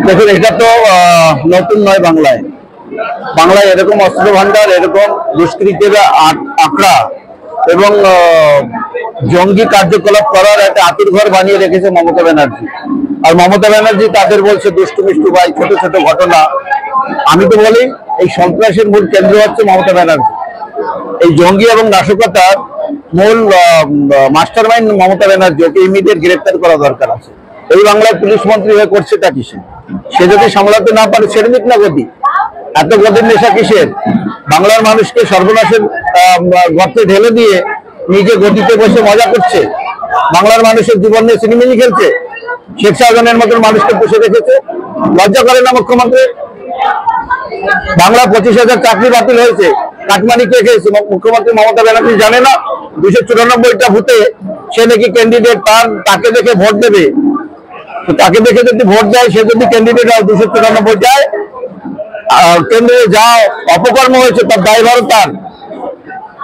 দেখুন, এটা তো নতুন নয়। বাংলায় এরকম অস্ত্র ভান্ডার, এরকম দুষ্কৃতীর আঁকড়া এবং জঙ্গি কার্যকলাপ করার একটা আঁতুড়ঘর বানিয়ে রেখেছে মমতা ব্যানার্জি। আর মমতা ব্যানার্জি তাদের বলছে দুষ্টু মিষ্টু ভাই, ছোট ছোট ঘটনা। আমি তো বলি এই সন্ত্রাসের মূল কেন্দ্র হচ্ছে মমতা ব্যানার্জি। এই জঙ্গি এবং নাশকতার মূল মাস্টার মাইন্ড মমতা ব্যানার্জি। ওকে ইমিডিয়েট গ্রেফতার করা দরকার আছে। এই বাংলার পুলিশ মন্ত্রী হয়ে করছেটা কিসে? সে যদি সামলাতে না পারে ছেড়ে দিক না গতি। এত গতির নেশা কিসের? বাংলার মানুষকে সর্বনাশের গর্তে ঢেলে দিয়ে নিজে গতিতে বসে মজা করছে। বাংলার মানুষের জীবন নিয়ে সিনেমিনি খেলছে। শেখ শাহজাহানের মতন মানুষকে পুষে রেখেছে। লজ্জা করে না মুখ্যমন্ত্রী? বাংলা 25,000 চাকরি বাতিল হয়েছে। কাটমানি কে খেয়েছে? মুখ্যমন্ত্রী মমতা ব্যানার্জি জানে না? 294টা ভোটে সে নাকি ক্যান্ডিডেট, তাকে দেখে ভোট দেবে। তাকে দেখে যদি ভোট দেয়, সে যদি ক্যান্ডিডেট হয়, 294 যায়, আর কেন্দ্রে যা অপকর্ম হয়েছে তার দায়ভারও তার।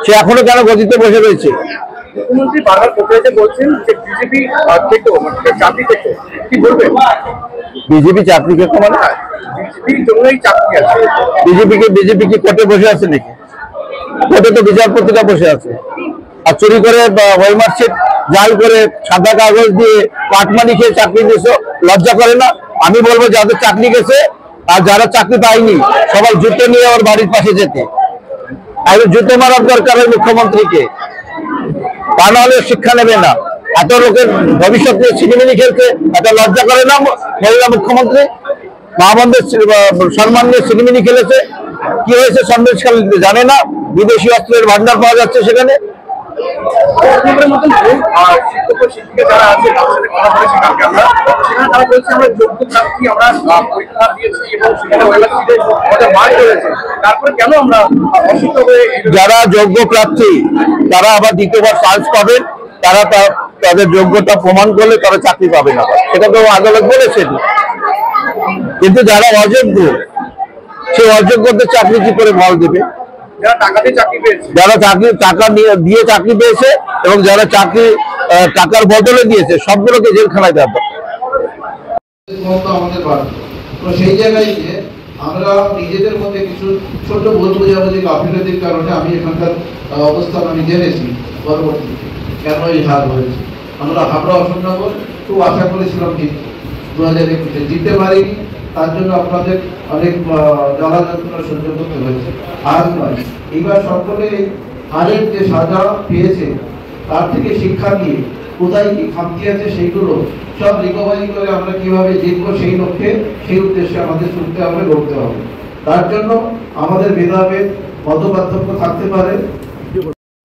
সে এখনো কেন গদিতে বসে রয়েছে? মুখ্যমন্ত্রী বারবার কোথায় বলছেন যে বিজেপি চাকরি থেকে কি বলবেন? বিজেপি চাকরি খেতে মানে বিজেপির জন্যই চাকরি আছে। বিজেপি কি কোর্টে বসে আছে নাকি? কোর্টে তো বিচারপতিরা বসে আছে। আর চুরি করে ওই মার্কশিট জাল করে সাদা কাগজ দিয়ে কাটমানি খেয়ে চাকরি দিয়েছে। লজ্জা করে না? আমি বলবো যাদের চাকরি গেছে আর যারা চাকরি পায়নি সবাই জুতো নিয়ে আমার বাড়ির পাশে যেতে। আর জুতো মারার দরকার হয় মুখ্যমন্ত্রীকে, তা নাহলে শিক্ষা নেবে না। এত লোকের ভবিষ্যৎ নিয়ে ছিনিমিনি খেলতে এত লজ্জা করে না মহিলা মুখ্যমন্ত্রী? মা বোনদের সম্মান নিয়ে ছিনিমিনি খেলেছে। কি হয়েছে সন্দেশখাল জানে না? বিদেশি অস্ত্রের ভান্ডার পাওয়া যাচ্ছে সেখানে। যারা যোগ্য প্রার্থী তারা আবার দ্বিতীয়বার চান্স পাবেন। তারা তাদের যোগ্যতা প্রমাণ করলে তারা চাকরি পাবে না, সেটা তো আদালত বলেছেন। কিন্তু যারা অযোগ্য, সে অযোগ্যদের চাকরি কি করে বল দেবে? যারা টাকা দিয়ে চাকরি পেয়েছে এবং যারা চাকরি টাকার বদলে দিয়েছে, সবগুলোকে জেলখানায় দেওয়া দরকার। আমাদের বাড়বে। তো সেই জায়গায় গিয়ে আমরা নিজেদের মধ্যে কিছু ছোট ভুল বোঝাবুঝি গাফিলতির কারণে আমি এখানকার অবস্থান আমি জেনেছি পরবর্তীতে কেন এই হার হয়েছে। আমরা হাবড়া অশোকনগর খুব আশা করেছিলাম কিন্তু 2021-এ জিততে পারিনি। তার জন্য আপনাদের অনেক জ্বালা যন্ত্রণা সহ্য করতে হয়েছে। আর নয়, এইবার সকলে হারের যে সাজা পেয়েছে তার থেকে শিক্ষা নিয়ে কোথায় কি খামতি আছে সেইগুলো সব রিকভারি করে আমরা কিভাবে জিতবো সেই লক্ষ্যে, সেই উদ্দেশ্যে আমাদের ছুটতে হবে, লড়তে হবে। তার জন্য আমাদের ভেদাভেদ মতপার্থক্য থাকতে পারে,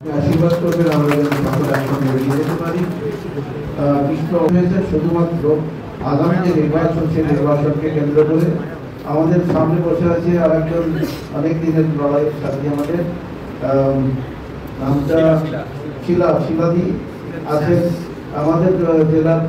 আশীর্বাদ করবেন আমরা যেন সকলে একসঙ্গে এগিয়ে যেতে পারি। কৃষ্ণ হয়েছে শুধুমাত্র আগামী যে নির্বাচন, সেই নির্বাচনকে কেন্দ্র করে আমাদের সামনে বসে আছে আর একজন অনেক দিনের লড়াইয়ের সাথী আমাদের নামটা শিলাদি আছেন আমাদের জেলার